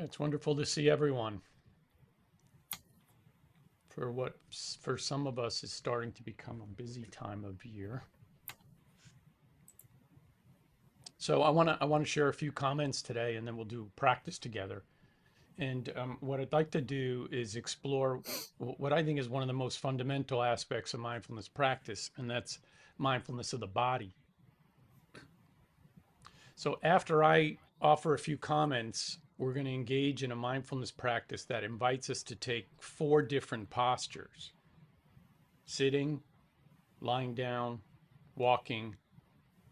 It's wonderful to see everyone for what for some of us is starting to become a busy time of year. So I want to share a few comments today, and then we'll do practice together. And what I'd like to do is explore what I think is one of the most fundamental aspects of mindfulness practice, and that's mindfulness of the body. So after I offer a few comments, we're going to engage in a mindfulness practice that invites us to take 4 different postures: sitting, lying down, walking,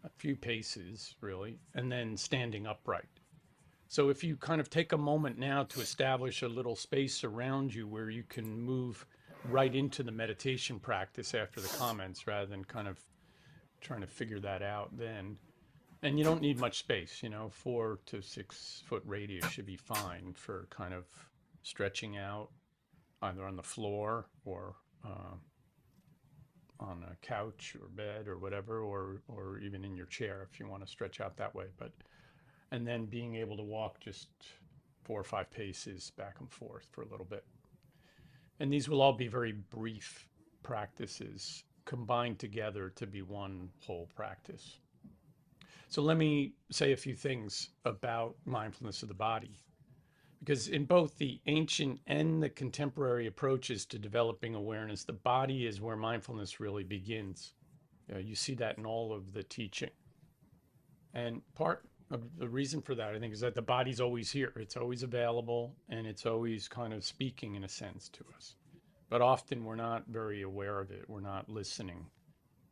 a few paces really, and then standing upright. So if you kind of take a moment now to establish a little space around you where you can move right into the meditation practice after the comments rather than kind of trying to figure that out then. And you don't need much space, 4 to 6 foot radius should be fine for kind of stretching out either on the floor or on a couch or bed or whatever, or even in your chair if you want to stretch out that way. And then being able to walk just 4 or 5 paces back and forth for a little bit. And these will all be very brief practices combined together to be one whole practice. So let me say a few things about mindfulness of the body, because in both the ancient and the contemporary approaches to developing awareness, the body is where mindfulness really begins. You see that in all of the teaching. And part of the reason for that, I think, is that the body's always here. It's always available, and it's always kind of speaking in a sense to us. But often we're not very aware of it. We're not listening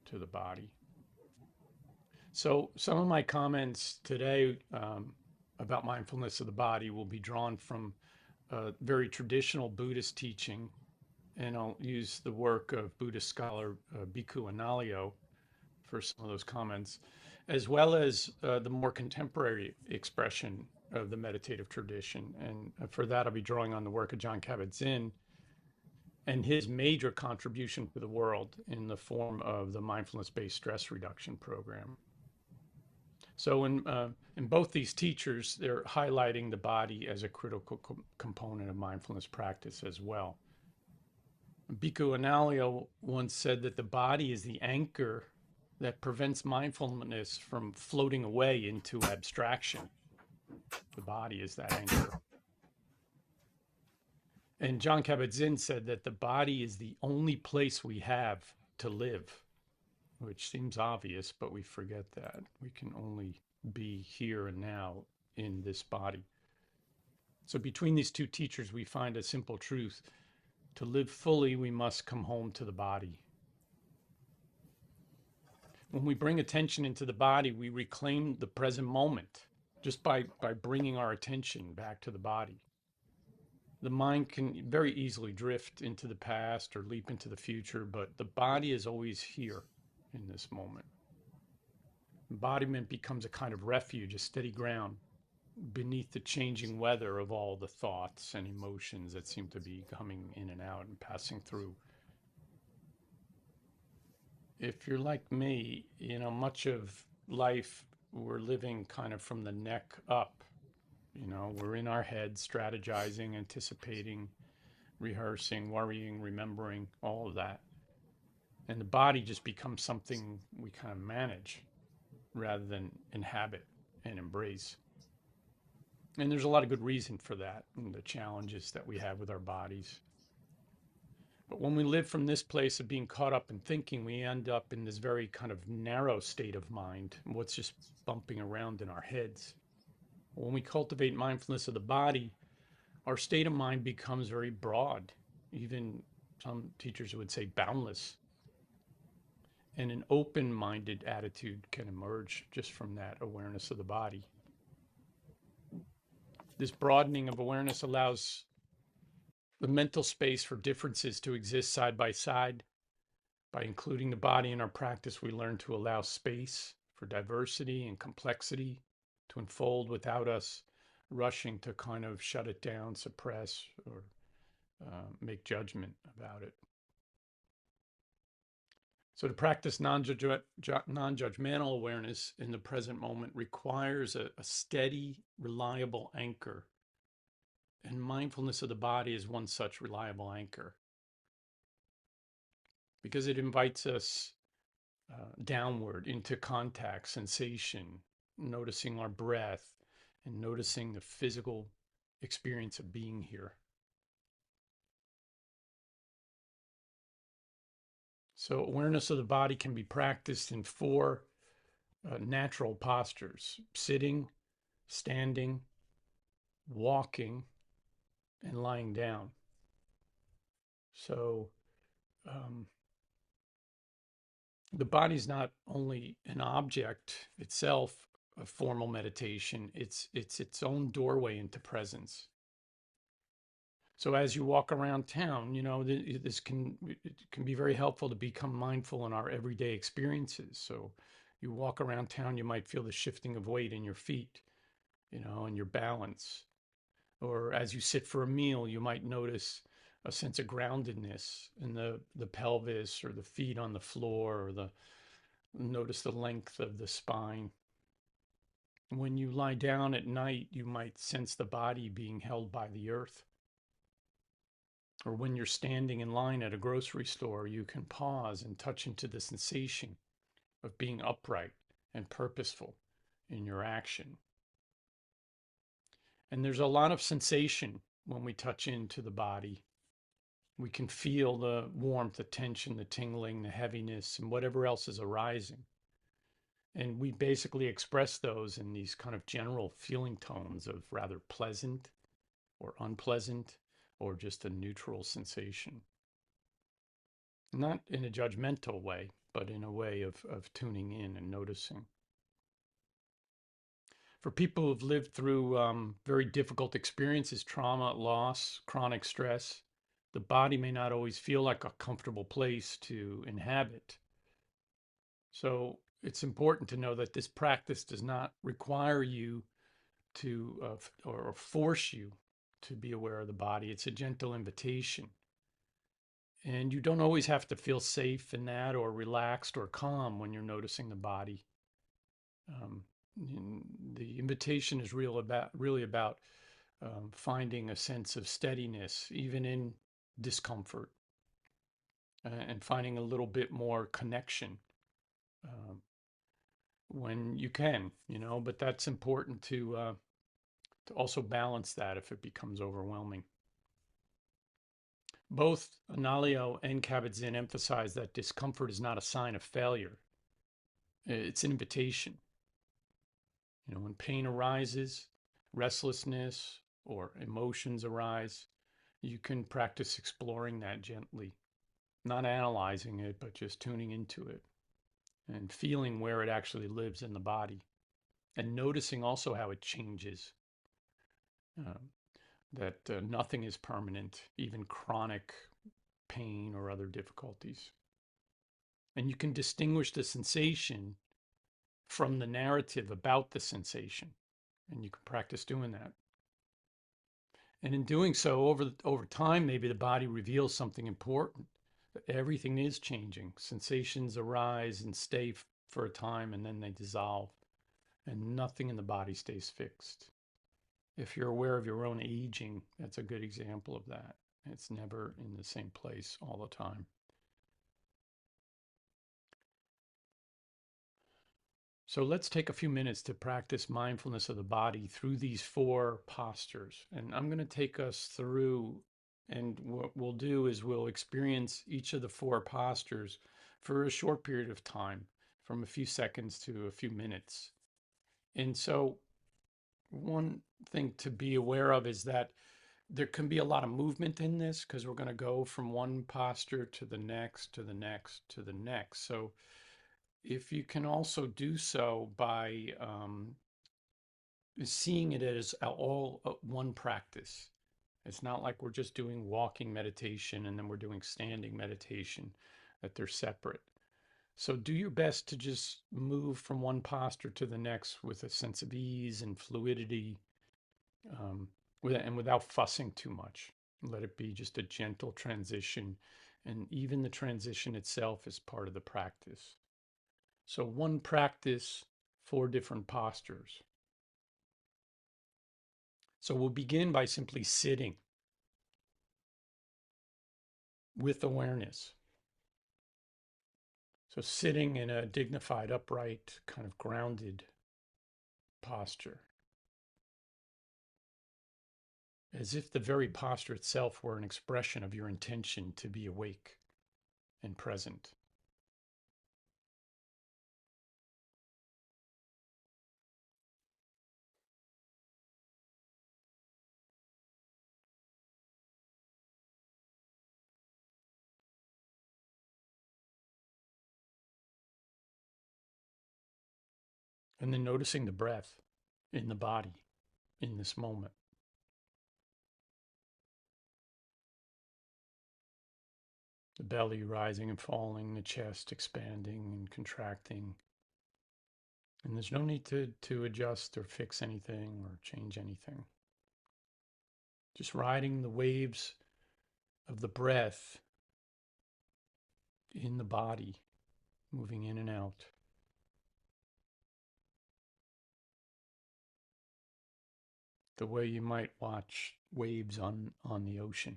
to the body. So some of my comments today about mindfulness of the body will be drawn from very traditional Buddhist teaching, and I'll use the work of Buddhist scholar Bhikkhu Analayo for some of those comments, as well as the more contemporary expression of the meditative tradition. And for that, I'll be drawing on the work of Jon Kabat-Zinn and his major contribution to the world in the form of the Mindfulness-Based Stress Reduction program. So in both these teachers, they're highlighting the body as a critical component of mindfulness practice as well. Bhikkhu Analayo once said that the body is the anchor that prevents mindfulness from floating away into abstraction. The body is that anchor. And Jon Kabat-Zinn said that the body is the only place we have to live, which seems obvious, but we forget that. We can only be here and now in this body. So between these two teachers, we find a simple truth. To live fully, we must come home to the body. When we bring attention into the body, we reclaim the present moment just by bringing our attention back to the body. The mind can very easily drift into the past or leap into the future, but the body is always here in this moment. Embodiment becomes a kind of refuge, a steady ground beneath the changing weather of all the thoughts and emotions that seem to be coming in and out and passing through. If you're like me, much of life we're living kind of from the neck up. We're in our head, strategizing, anticipating, rehearsing, worrying, remembering, all of that. And the body just becomes something we kind of manage rather than inhabit and embrace. And there's a lot of good reason for that and the challenges that we have with our bodies. But when we live from this place of being caught up in thinking, we end up in this very kind of narrow state of mind, what's just bumping around in our heads. When we cultivate mindfulness of the body, our state of mind becomes very broad. Even some teachers would say boundless. And an open-minded attitude can emerge just from that awareness of the body. This broadening of awareness allows the mental space for differences to exist side by side. By including the body in our practice, we learn to allow space for diversity and complexity to unfold without us rushing to kind of shut it down, suppress, or make judgment about it. So to practice non-judgmental awareness in the present moment requires a steady, reliable anchor And mindfulness of the body is one such reliable anchor because it invites us downward into contact, sensation, noticing our breath, and noticing the physical experience of being here. So, awareness of the body can be practiced in four natural postures: sitting, standing, walking, and lying down. So, um, the body's not only an object itself of formal meditation, it's its own doorway into presence. So as you walk around town, this can be very helpful to become mindful in our everyday experiences. So you walk around town, you might feel the shifting of weight in your feet, and your balance. Or as you sit for a meal, you might notice a sense of groundedness in the pelvis or the feet on the floor, or notice the length of the spine. When you lie down at night, you might sense the body being held by the earth. Or when you're standing in line at a grocery store, you can pause and touch into the sensation of being upright and purposeful in your action. And there's a lot of sensation when we touch into the body. We can feel the warmth, the tension, the tingling, the heaviness, and whatever else is arising. And we basically express those in these kind of general feeling tones of rather pleasant or unpleasant, or just a neutral sensation. Not in a judgmental way, but in a way of tuning in and noticing. For people who've lived through very difficult experiences, trauma, loss, chronic stress, the body may not always feel like a comfortable place to inhabit. So it's important to know that this practice does not require you to or force you to be aware of the body. It's a gentle invitation. And you don't always have to feel safe in that, or relaxed or calm when you're noticing the body. Um, the invitation is really about finding a sense of steadiness, even in discomfort, and finding a little bit more connection um, when you can, but that's important to also balance that if it becomes overwhelming. Both Analio and Kabat-Zinn emphasize that discomfort is not a sign of failure. It's an invitation. When pain arises, restlessness, or emotions arise, you can practice exploring that gently, not analyzing it, but just tuning into it and feeling where it actually lives in the body, and noticing also how it changes. That nothing is permanent, even chronic pain or other difficulties. And you can distinguish the sensation from the narrative about the sensation. And you can practice doing that. And in doing so, over time, maybe the body reveals something important. That everything is changing. Sensations arise and stay for a time, and then they dissolve. And nothing in the body stays fixed. If you're aware of your own aging, that's a good example of that. It's never in the same place all the time. So let's take a few minutes to practice mindfulness of the body through these four postures. And I'm going to take us through, and what we'll do is we'll experience each of the four postures for a short period of time, from a few seconds to a few minutes. And so one thing to be aware of is that there can be a lot of movement in this, because we're going to go from one posture to the next, to the next, to the next. So if you can also do so by seeing it as all one practice. It's not like we're just doing walking meditation and then we're doing standing meditation, that they're separate. So do your best to just move from one posture to the next with a sense of ease and fluidity, and without fussing too much. Let it be just a gentle transition, and even the transition itself is part of the practice. So one practice, four different postures. So we'll begin by simply sitting with awareness. So sitting in a dignified, upright, kind of grounded posture, as if the very posture itself were an expression of your intention to be awake and present. And then noticing the breath in the body in this moment. The belly rising and falling, the chest expanding and contracting. And there's no need to adjust or fix anything or change anything. Just riding the waves of the breath in the body, moving in and out. The way you might watch waves on the ocean.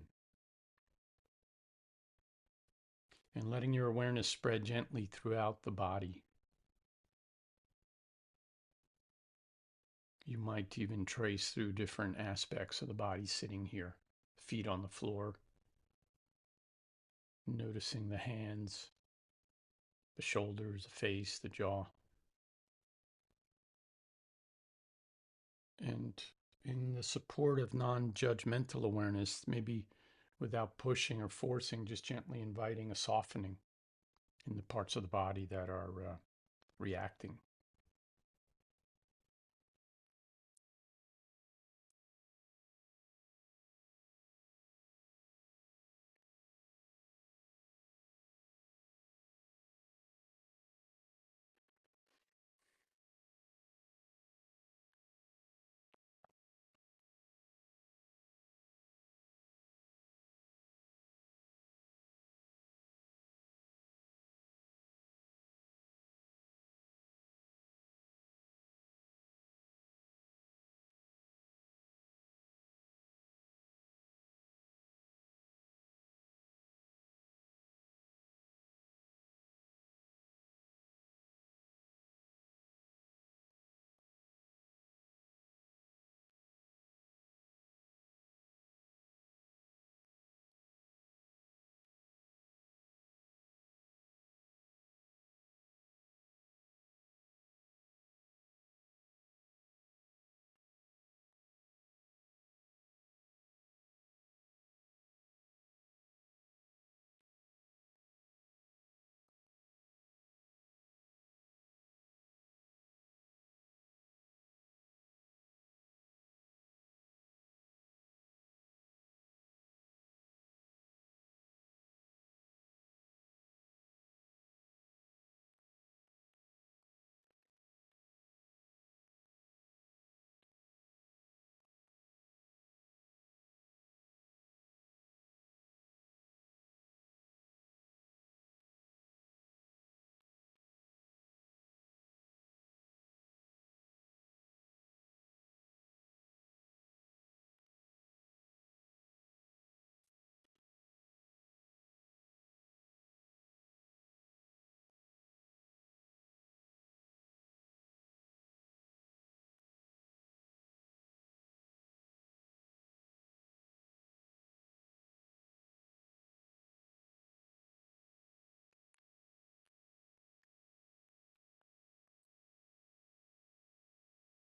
And letting your awareness spread gently throughout the body. You might even trace through different aspects of the body sitting here. Feet on the floor, noticing the hands, the shoulders, the face, the jaw. And in the support of non-judgmental awareness, maybe without pushing or forcing, just gently inviting a softening in the parts of the body that are reacting.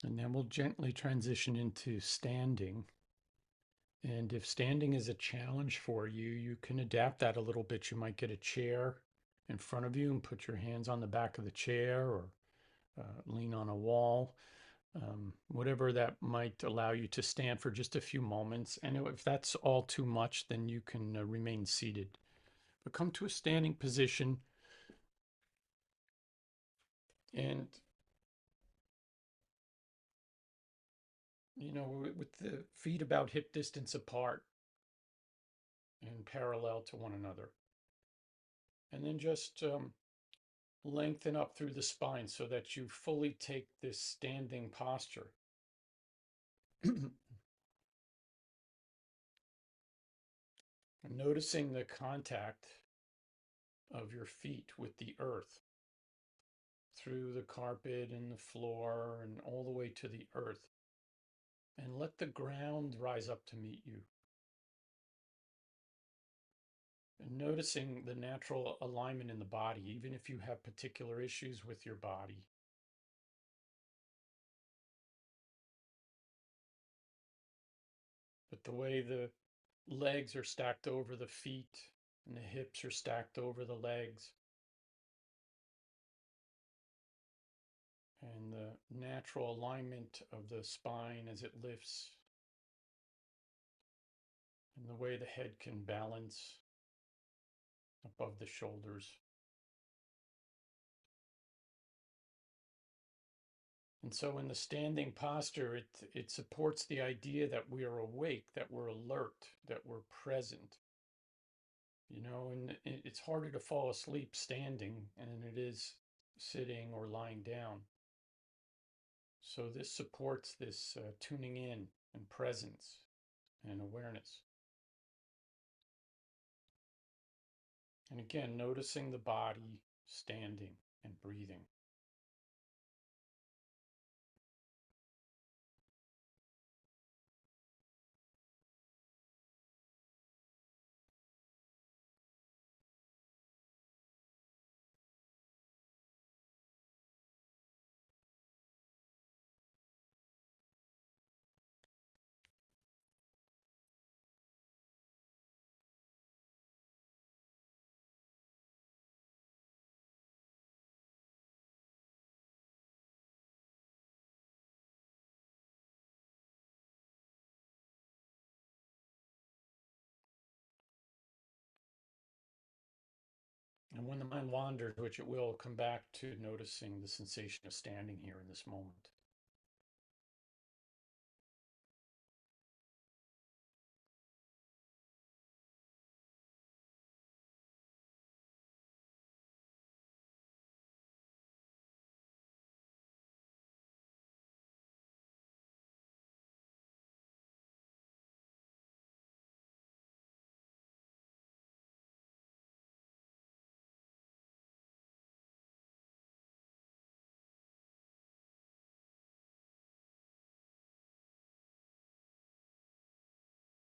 And then we'll gently transition into standing. And if standing is a challenge for you, you can adapt that a little bit. You might get a chair in front of you and put your hands on the back of the chair, or lean on a wall, whatever that might allow you to stand for just a few moments. And if that's all too much, then you can remain seated. But come to a standing position, and with the feet about hip distance apart and parallel to one another. And then just lengthen up through the spine so that you fully take this standing posture. And noticing the contact of your feet with the earth through the carpet and the floor and all the way to the earth. And let the ground rise up to meet you. And noticing the natural alignment in the body, even if you have particular issues with your body. But the way the legs are stacked over the feet and the hips are stacked over the legs, and the natural alignment of the spine as it lifts, and the way the head can balance above the shoulders. And so in the standing posture, it supports the idea that we are awake, that we're alert, that we're present. You know, and it's harder to fall asleep standing than it is sitting or lying down. So this supports this tuning in and presence and awareness. And again, noticing the body standing and breathing. And when the mind wanders, which it will, come back to noticing the sensation of standing here in this moment.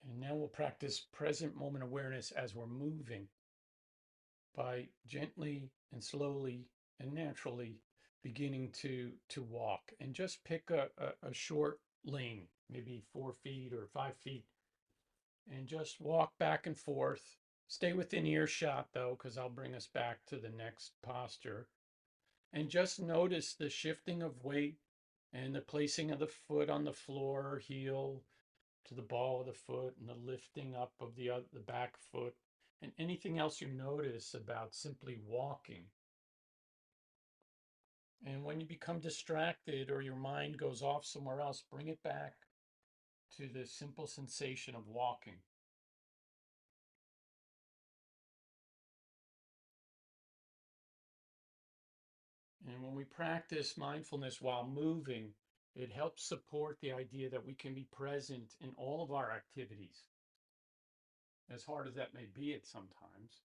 And now we'll practice present moment awareness as we're moving by gently and slowly and naturally beginning to walk. And just pick a short lane, maybe 4 feet or 5 feet, and just walk back and forth. Stay within earshot though, because I'll bring us back to the next posture. And just notice the shifting of weight and the placing of the foot on the floor, heel to the ball of the foot, and the lifting up of the back foot, and anything else you notice about simply walking. And when you become distracted or your mind goes off somewhere else, bring it back to the simple sensation of walking. And when we practice mindfulness while moving, it helps support the idea that we can be present in all of our activities, as hard as that may be at sometimes.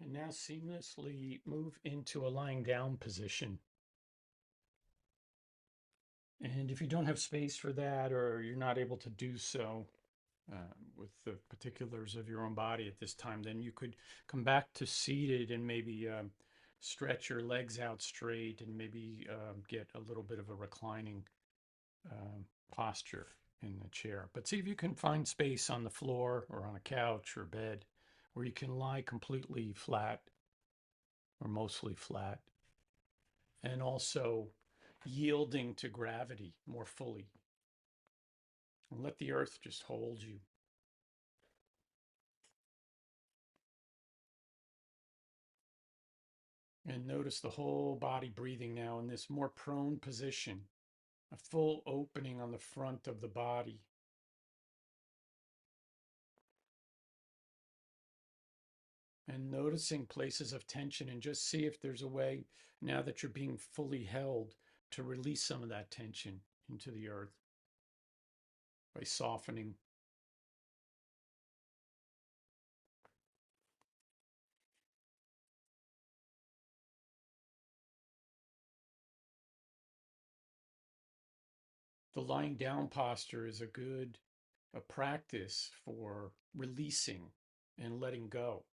And now seamlessly move into a lying down position. And if you don't have space for that, or you're not able to do so with the particulars of your own body at this time, then you could come back to seated and maybe stretch your legs out straight and maybe get a little bit of a reclining posture in the chair. But see if you can find space on the floor or on a couch or bed where you can lie completely flat or mostly flat, and also yielding to gravity more fully. And let the earth just hold you. And notice the whole body breathing now in this more prone position, a full opening on the front of the body. And noticing places of tension, and just see if there's a way, now that you're being fully held, to release some of that tension into the earth by softening. The lying down posture is a practice for releasing and letting go.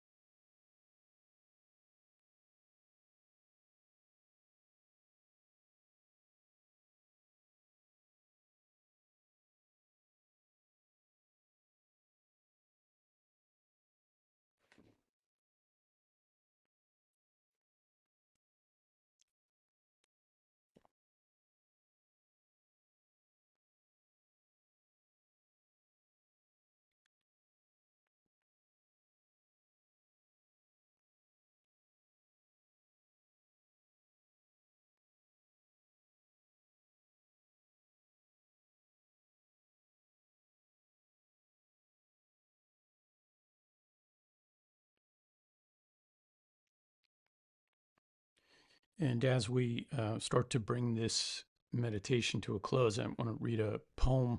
And as we start to bring this meditation to a close, I want to read a poem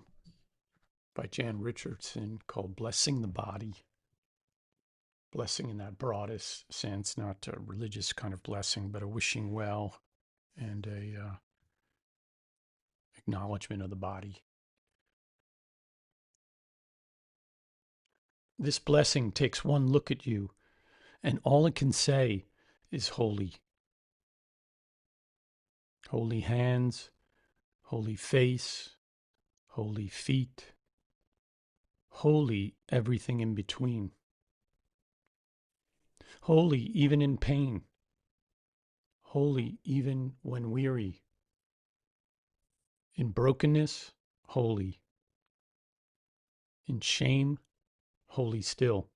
by Jan Richardson called Blessing the Body. Blessing in that broadest sense, not a religious kind of blessing, but a wishing well and a acknowledgement of the body. This blessing takes one look at you, and all it can say is holy. Holy hands, holy face, holy feet, holy everything in between. Holy even in pain, holy even when weary. In brokenness, holy. In shame, holy still.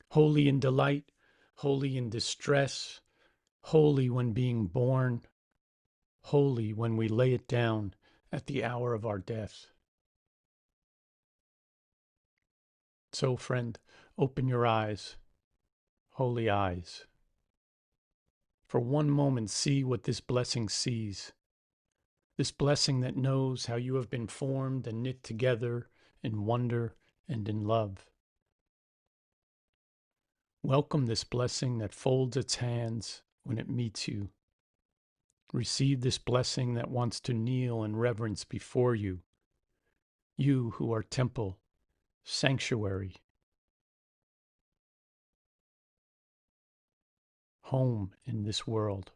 Holy in delight, holy in distress, holy when being born, holy when we lay it down at the hour of our death. So, friend, open your eyes, holy eyes. For one moment, see what this blessing sees. This blessing that knows how you have been formed and knit together in wonder and in love. Welcome this blessing that folds its hands when it meets you. Receive this blessing that wants to kneel in reverence before you, you who are temple, sanctuary, home in this world.